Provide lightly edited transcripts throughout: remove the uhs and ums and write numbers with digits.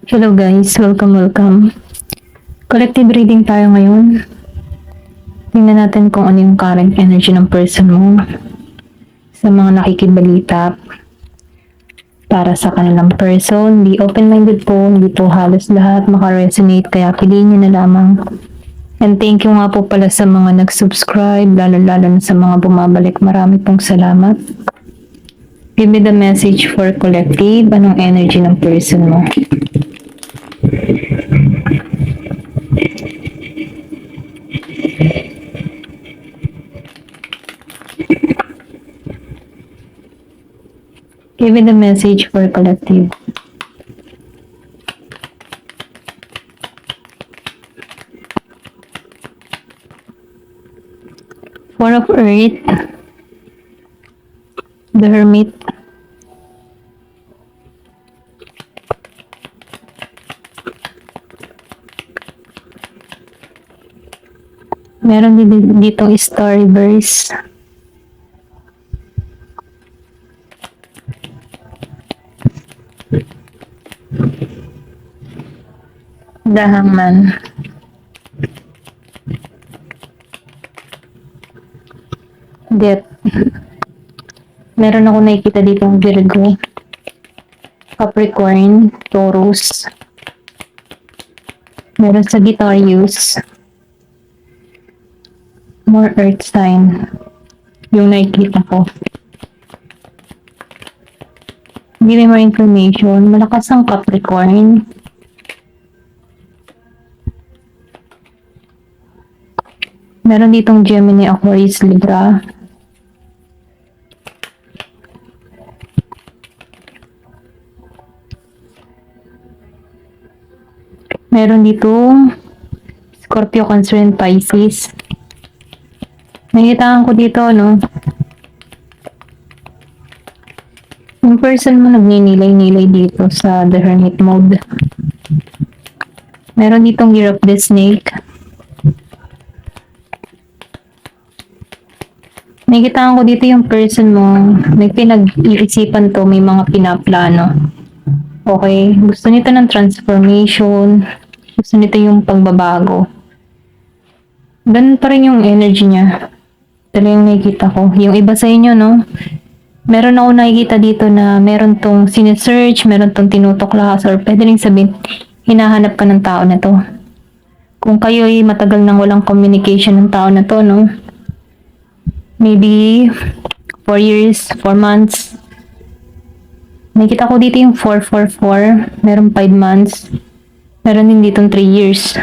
Hello guys, welcome. Collective reading tayo ngayon. Tingnan natin kung ano yung current energy ng person mo sa mga nakikibalita para sa kanilang person. Be open-minded po, hindi po halos lahat makaresonate kaya piliin nyo na lamang. And thank you nga po pala sa mga nag-subscribe, lalo-lalo na sa mga bumabalik. Marami pong salamat. Give me the message for collective. Anong energy ng person mo? Give me the message for collective. Four of Earth. The Hermit. Meron din ditong Star Reverse. The Hangman. Death. Meron ako nakikita dito ng Virgo, Capricorn, Taurus. Meron Sagittarius. More earth sign. Yung nakikita ko. Give me more information. Malakas ang Capricorn. Meron ditong Gemini, Aquarius, Libra. Meron ditong Scorpio, Cancer, and Pisces. Nakitaan ko dito, no? Yung person mo nagninilay-nilay dito sa The Hermit mode. Meron ditong Year of the Snake. Nakitaan ko dito yung person mo, may pinag-iisipan to, may mga pinaplano. Okay, gusto nito ng transformation, gusto nito yung pagbabago. Ganun pa rin yung energy niya. Ito lang yung nakikita ko. Yung iba sa inyo, no? Meron ako nakikita dito na meron tong sinesearch, meron tong tinutuklas, or pwede rin sabihin, hinahanap ka ng tao na to. Kung kayo'y matagal nang walang communication ng tao na to, no? Maybe 4 years, 4 months. Nakita ko dito yung 444, meron 5 months. Meron din dito 3 years.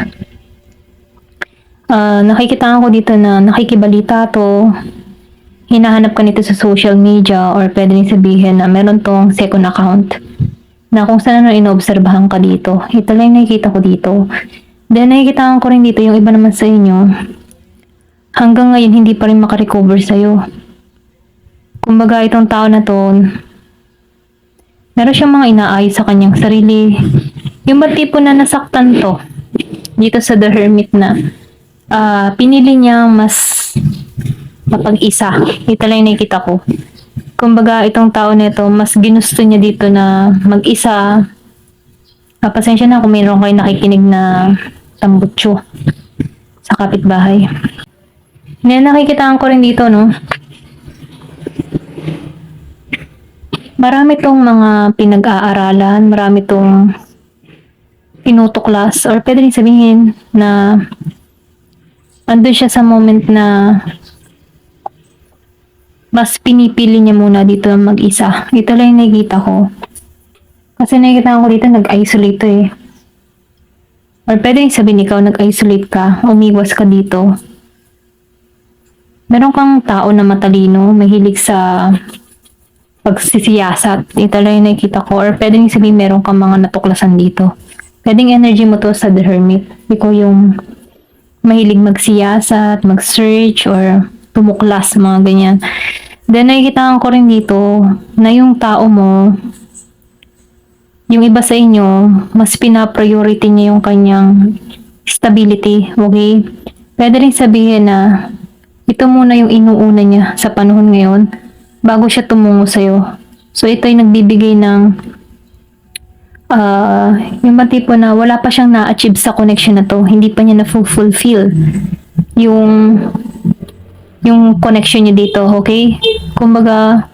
Nakikita ko dito na nakikibalita to. Hinahanap ka nito sa social media or pwede rin sabihin na meron tong second account na kung saan na inoobserbahan ka dito. Ito lang yung nakikita ko dito. Then nakikita ko rin dito yung iba naman sa inyo. Hanggang ngayon hindi pa rin makarecover sa'yo. Kumbaga itong tao na to, meron siyang mga inaayos sa kanyang sarili. Yung ba tipo na nasaktan to dito sa The Hermit na pinili niya mas mapag-isa. Ito lang yung nakikita ko. Kumbaga itong tao na ito, mas ginusto niya dito na mag-isa. Pasensya na kung mayroon kayo nakikinig na tambutso sa kapitbahay. Nakikita ko rin dito, no? Marami tong mga pinag-aaralan, marami tong tinutuklas, or pwede rin sabihin na andun siya sa moment na mas pinipili niya muna dito mag-isa. Ito lang yung nakikita ko. Kasi nakikita ko dito nag-isolate to eh. Or pwede rin sabihin ikaw nag-isolate ka, umiwas ka dito. Meron kang tao na matalino, mahilig sa pagsisiyasat. Ito lang yung nakikita ko. Or pwede rin sabihin meron kang mga natuklasan dito. Pwedeng energy mo to sa The Hermit. Ikaw yung mahilig magsiyasat, mag-search, or tumuklas, mga ganyan. Then nakikita ko rin dito na yung tao mo, yung iba sa inyo, mas pina-priority niya yung kanyang stability. Okay? Pwede rin sabihin na ito muna yung inuuna niya sa panahon ngayon bago siya tumungo sa'yo. So ito ay nagbibigay ng Yung ba tipo na wala pa siyang na-achieve sa connection na to, hindi pa niya na-fulfill yung connection niya dito, okay? Kumbaga,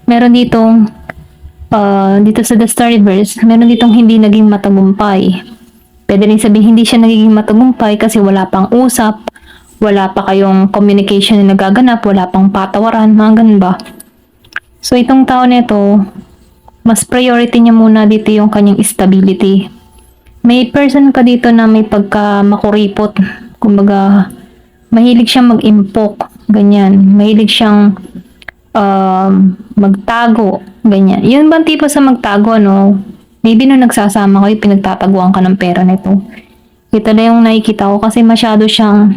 meron ditong dito sa The Starverse, meron ditong hindi naging matagumpay. Pwede rin sabihin hindi siya nagiging matagumpay kasi wala pang usap, wala pa kayong communication na nagaganap, wala pang patawaran, mga ganun ba? So, itong tao nito, mas priority niya muna dito yung kanyang stability. May person ka dito na may pagka makuripot, kumbaga, mahilig siyang mag-impok, ganyan. Mahilig siyang magtago, ganyan. Yun bang tipo sa magtago, no? Maybe nung nagsasama kayo, pinagtataguan ka ng pera nito. Ito na yung nakikita ko kasi masyado siyang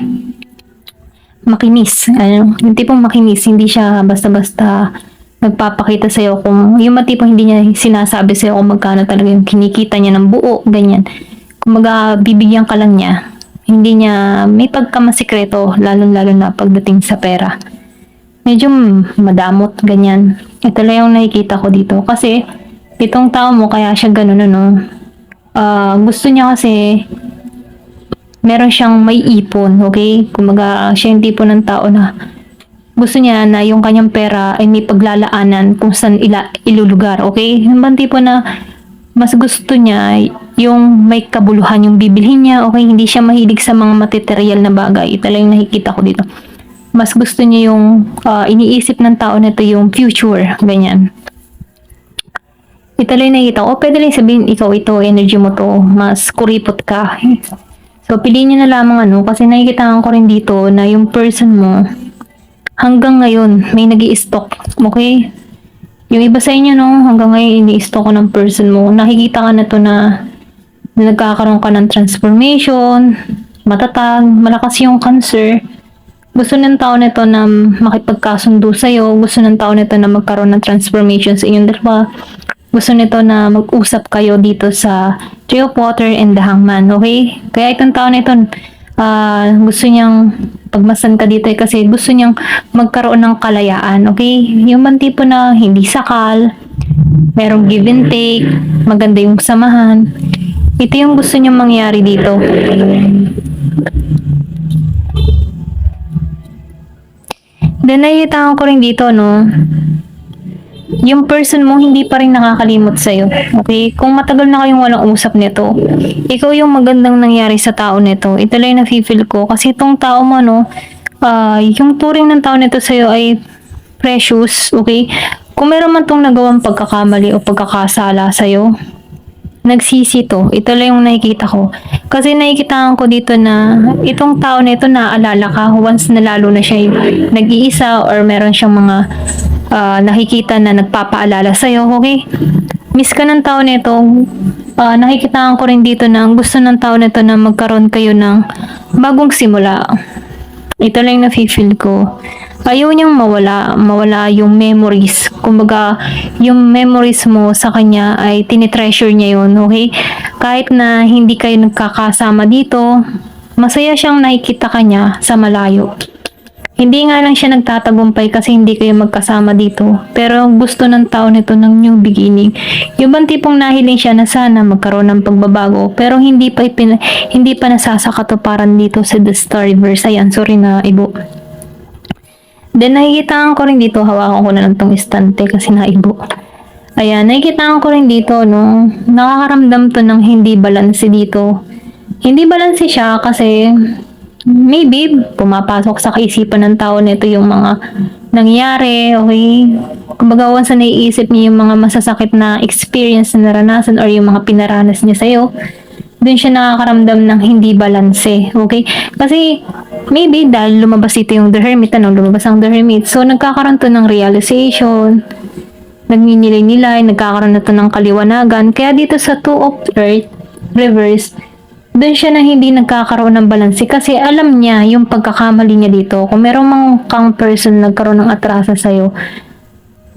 makinis. Ano? Yung tipong makinis, hindi siya basta-basta nagpapakita sa'yo kung, yung matipong hindi niya sinasabi sa'yo kung magkano talaga yung kinikita niya ng buo, ganyan. Kumbaga, bibigyan ka lang niya. Hindi niya, may pagkamasikreto, lalong-lalo na pagdating sa pera. Medyo madamot, ganyan. Ito lang yung nakikita ko dito. Kasi, itong tao mo, kaya siya ganun, ano. Gusto niya kasi, meron siyang may ipon, okay? Kumbaga, siya yung tipo ng tao na, gusto niya na yung kanyang pera ay may paglalaanan kung saan ilulugar, okay? Yung bang tipo na, mas gusto niya yung may kabuluhan yung bibilhin niya, okay? Hindi siya mahilig sa mga material na bagay. Ito lang yung nakikita ko dito. Mas gusto niya yung iniisip ng tao na ito yung future, ganyan. Ito lang yung nakikita ko. O pwede lang sabihin, ikaw ito, energy mo to, mas kuripot ka. So, piliin niyo na lamang ano, kasi nakikita ko rin dito na yung person mo, hanggang ngayon, may nag-i-stock, okay? Yung iba sa inyo, no, hanggang ngayon, ini-stock ko ng person mo. Nakikita ka na to na nagkakaroon ka ng transformation, matatag, malakas yung cancer. Gusto ng tao nito na makipagkasundo sa'yo. Gusto ng tao nito na magkaroon ng transformation sa inyong dalawa. Gusto nito na mag-usap kayo dito sa Three of Water and the Hangman, okay? Kaya itong tao nito, gusto niyang pagmasan ka dito kasi gusto niyang magkaroon ng kalayaan, okay? Yung man tipo na hindi sakal, merong give and take, maganda yung samahan. Ito yung gusto niyang mangyari dito. Then nakikita ko rin dito, no, yung person mo hindi pa rin nakakalimot sa'yo. Okay? Kung matagal na kayong walang usap nito, ikaw yung magandang nangyari sa tao nito. Ito lang yung nafe-feel ko. Kasi itong tao mo, no, yung turing ng tao nito sa'yo ay precious. Okay? Kung meron man tong nagawang pagkakamali o pagkakasala sa'yo, nagsisi to. Ito lang yung nakikita ko. Kasi nakikita ko dito na itong tao na ito naaalala ka once na lalo na siya nag-iisa or meron siyang mga nakikita na nagpapaalala sa'yo, okay? Miss ka ng tao na ito. Nakikita ko rin dito na gusto ng tao na ito na magkaroon kayo ng bagong simula. Ito lang yung nafe-feel ko. Ayaw niyang mawala yung memories. Kumbaga, yung memories mo sa kanya ay tinitreasure niya yun, okay? Kahit na hindi kayo nagkakasama dito, masaya siyang nakikita kanya sa malayo. Hindi nga lang siya nagtatagumpay kasi hindi kayo magkasama dito. Pero gusto ng tao nito ng new beginning. Yung bang tipong nahiling siya na sana magkaroon ng pagbabago, pero hindi pa nasasakatuparan dito sa The Starverse. Ayan, sorry na ibo. Then, nakikita ko rin dito, hawakan ko na lang tong istante kasi naibo. Ayan, nakikita ko rin dito, no, nakakaramdam to ng hindi balanse dito. Hindi balanse siya kasi maybe pumapasok sa kaisipan ng tao nito yung mga nangyari, okay? Kumbaga, once na naiisip niya yung mga masasakit na experience na naranasan or yung mga pinaranas niya sa'yo, doon siya nakakaramdam ng hindi balanse, okay? Kasi, maybe dahil lumabas ito yung The Hermit, lumabas ang The Hermit, so nagkakaroon to ng realization, nagninilay-nilay, nagkakaroon na to ng kaliwanagan, kaya dito sa Two of Earth, reverse, doon siya na hindi nagkakaroon ng balanse kasi alam niya yung pagkakamali niya dito. Kung meron mang kang person nagkaroon ng atrasa sa'yo,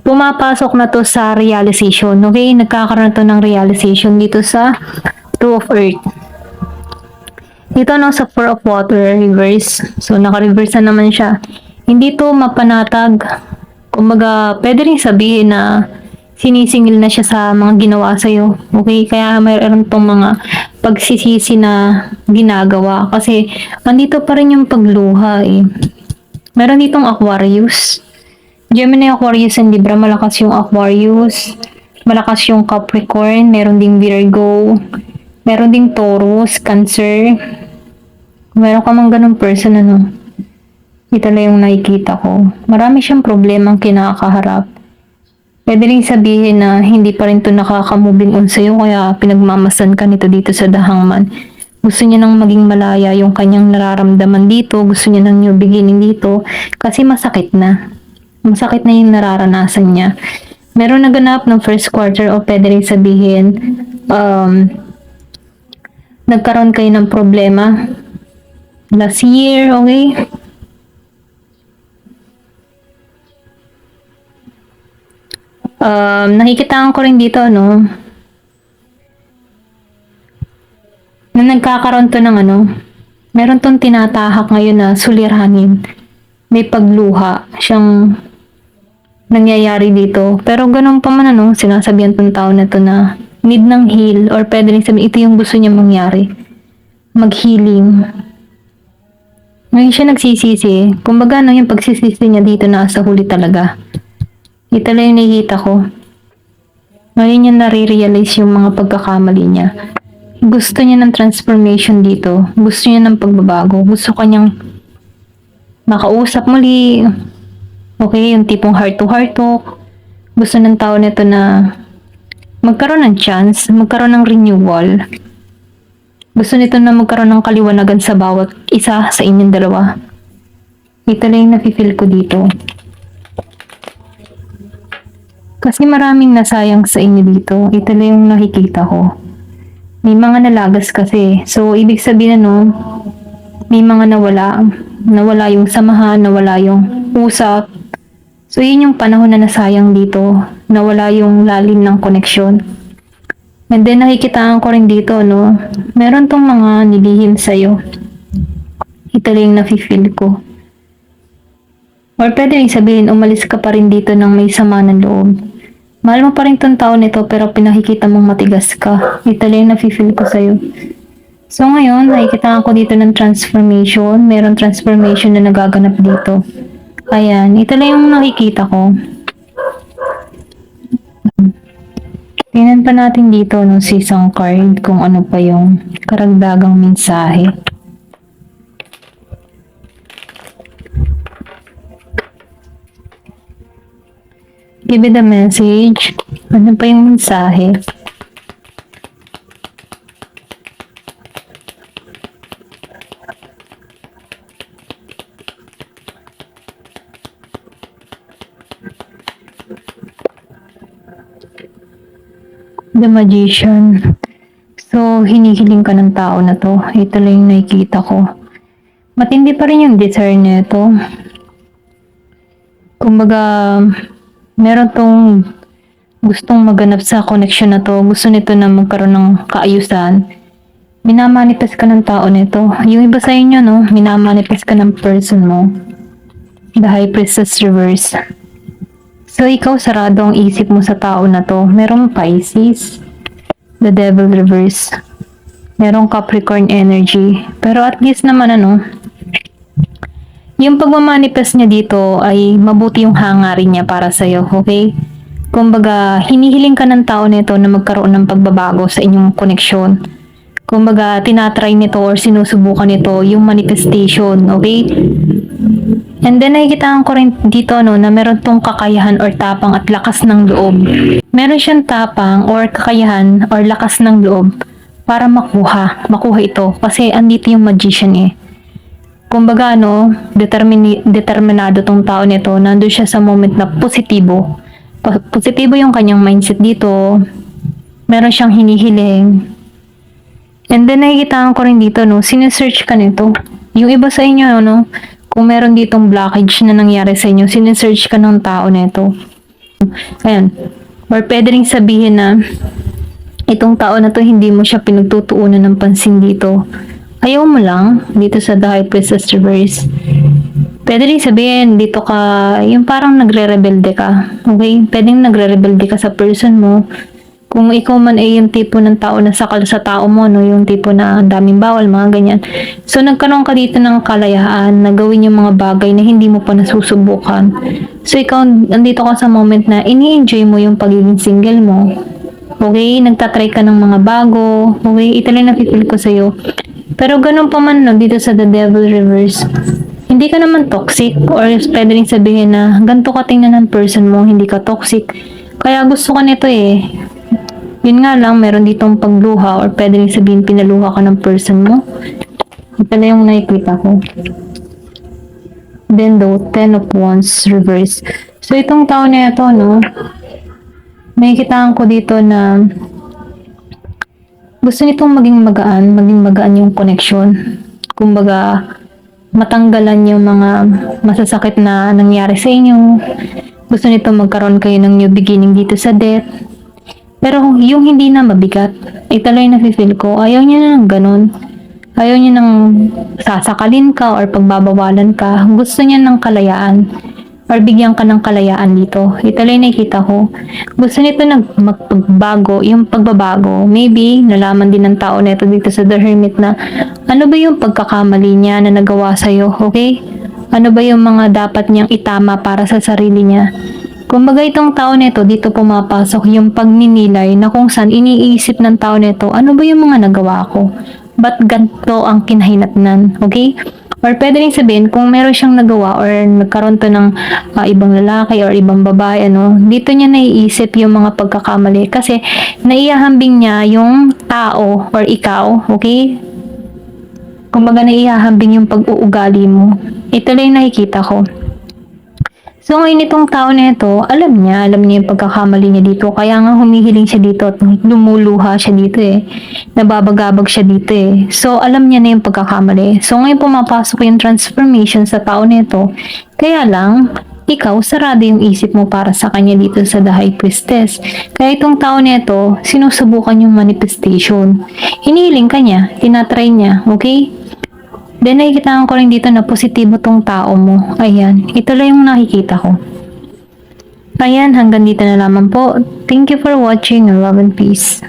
pumapasok na to sa realization, okay? Nagkakaroon na to ng realization dito sa Two of Earth. Dito no, sa Four of Water, reverse. So, naka-reverse na naman siya. Hindi to mapanatag. Kumbaga, pwede rin sabihin na sinisingil na siya sa mga ginawa sa'yo. Okay? Kaya mayroon tong mga pagsisisi na ginagawa. Kasi, andito pa rin yung pagluha eh. Meron ditong Aquarius. Gemini, Aquarius, and Libra. Malakas yung Aquarius. Malakas yung Capricorn. Meron ding Virgo. Meron ding Taurus, Cancer. Meron ka mang ganun person, ano. Ito lang yung nakikita ko. Marami siyang problemang kinakaharap. Pwede rin sabihin na hindi pa rin to nakaka-moving on sa'yo kaya pinagmamasan ka nito dito sa The Hangman. Gusto niya nang maging malaya yung kanyang nararamdaman dito. Gusto niya ng new beginning dito kasi masakit na. Masakit na yung nararanasan niya. Meron naganap ng first quarter o pwede rin sabihin nagkaroon kayo ng problema last year, okay? Nakikitaan ko rin dito, no, na nagkakaroon to ng meron tong tinatahak ngayon na suliranin. May pagluha siyang nangyayari dito. Pero ganun pa man, sinasabihan tong tao na to na need ng heal or pwede rin sabihin ito yung gusto niya mangyari. Mag-healing. Ngayon siya nagsisisi. Kumbaga, yung pagsisisi niya dito na sa huli talaga. Ito lang yung nakikita ko. Ngayon niya nare-realize yung mga pagkakamali niya. Gusto niya ng transformation dito. Gusto niya ng pagbabago. Gusto kanyang makausap muli. Okay, yung tipong heart to heart talk. Gusto ng tao nito na magkaroon ng chance, magkaroon ng renewal. Gusto nito na magkaroon ng kaliwanagan sa bawat isa sa inyong dalawa. Ito lang yung nafe-feel ko dito. Kasi maraming nasayang sa inyo dito. Ito lang yung nakikita ko. May mga nalagas kasi. So, ibig sabihin may mga nawala. Nawala yung samahan, nawala yung usap. So, yun yung panahon na nasayang dito. Nawala yung lalim ng koneksyon. And then, nakikitaan ko rin dito, meron tong mga nilihim sa'yo. Ito lang yung nafe-feel ko. Or pwede rin sabihin, umalis ka pa rin dito ng may sama ng loob. Mahal mo pa rin tong tao nito pero pinakikita mong matigas ka. Ito lang yung nafe-feel ko sa'yo. So ngayon, nakikita ko dito ng transformation. Meron transformation na nagaganap dito. Ayan, ito lang yung nakikita ko. Tingnan pa natin dito si isang card kung ano pa yung karagdagang mensahe. Give me the message. Ano pa yung mensahe? The Magician. So, hinihiling ka ng tao na to. Ito lang yung nakikita ko. Matindi pa rin yung desire niya ito. Kumbaga, meron tong gustong maganap sa connection na to. Gusto nito na magkaroon ng kaayusan. Minamanifest ka ng tao nito. Yung iba sa inyo, minamanifest ka ng person mo. The High Priestess Reverse. So, ikaw sarado ang isip mo sa tao na to. Merong Pisces. The Devil Reverse. Merong Capricorn energy. Pero at least naman yung pagmamanifest niya dito ay mabuti yung hangarin niya para sa'yo, okay? Kumbaga, hinihiling ka ng tao nito na magkaroon ng pagbabago sa inyong koneksyon. Kumbaga, tinatry nito or sinusubukan nito yung manifestation, okay? And then, nakikitaan ko rin dito, na meron tong kakayahan or tapang at lakas ng loob. Meron siyang tapang or kakayahan or lakas ng loob para makuha ito. Kasi andito yung magician eh. Kumbaga, determinado tong tao nito. Nandun siya sa moment na positibo. Positibo yung kanyang mindset dito. Meron siyang hinihiling. And then, nakikitaan ko rin dito, sinesearch ka nito. Yung iba sa inyo, kung meron ditong blockage na nangyari sa inyo, sinesearch ka ng tao nito. Ayan. Or pwede rin sabihin na itong tao na to, hindi mo siya pinagtutuunan ng pansin dito. Ayaw mo lang dito sa The High Priestess Reverse. Pwede rin sabihin, dito ka, yung parang nagre-rebelde ka. Okay? Pwedeng nagre-rebelde ka sa person mo. Kung ikaw man ay yung tipo ng tao na sakal sa tao mo, no? Yung tipo na ang daming bawal, mga ganyan. So, nagkaroon ka dito ng kalayaan na gawin yung mga bagay na hindi mo pa nasusubukan. So, ikaw, andito ka sa moment na ini-enjoy mo yung pagiging single mo. Okay? Nagtatry ka ng mga bago. Okay? Ito lang napipil ko sa'yo. Pero ganun pa man, no, dito sa The Devil Reverse, hindi ka naman toxic or pwede rin sabihin na ganito ka tingnan ng person mo, hindi ka toxic. Kaya gusto ko nito eh. Yun nga lang, meron ditong pagluha or pwede rin sabihin pinaluha ka ng person mo. Ito na yung nakikita ko. Then the Ten of Wands reverse. So itong tao na ito, no, nakikitaan ko dito na gusto nitong maging magaan yung connection. Kumbaga, matanggalan yung mga masasakit na nangyari sa inyo. Gusto nito magkaroon kayo ng new beginning dito sa death. Pero yung hindi na mabigat, ito lang yung nafe-feel ko. Ayaw niya na ng ganun. Ayaw niya ng sasakalin ka or pagbabawalan ka. Gusto niya ng kalayaan or bigyan ka ng kalayaan dito. Ito lang yung nakikita ko. Gusto nito magpagbago, yung pagbabago. Maybe, nalaman din ng tao nito dito sa The Hermit na ano ba yung pagkakamali niya na nagawa sa'yo, okay? Ano ba yung mga dapat niyang itama para sa sarili niya? Kumbaga itong tao nito, dito pumapasok yung pagninilay na kung saan iniisip ng tao nito, ano ba yung mga nagawa ko? Ba't ganito ang kinahinatnan? Okay? Or pwede rin sabihin, kung meron siyang nagawa or nagkaroon to ng ibang lalaki or ibang babae, ano, dito niya naiisip yung mga pagkakamali kasi naihahambing niya yung tao or ikaw, okay? Kumbaga naihahambing yung pag-uugali mo. Ito lang yung nakikita ko. So ngayon itong tao na ito, alam niya yung pagkakamali niya dito. Kaya nga humihiling siya dito at lumuluha siya dito eh. Nababagabag siya dito eh. So alam niya na yung pagkakamali. So ngayon pumapasok yung transformation sa tao na ito. Kaya lang, ikaw, sarado yung isip mo para sa kanya dito sa The High Priestess. Kaya itong tao na ito, sinusubukan yung manifestation. Hinihiling ka niya, tinatry niya, okay? Then nakikita ko rin dito na positibo tong tao mo. Ayan, ito lang yung nakikita ko. Ayan, hanggang dito na lamang po. Thank you for watching. Love and peace.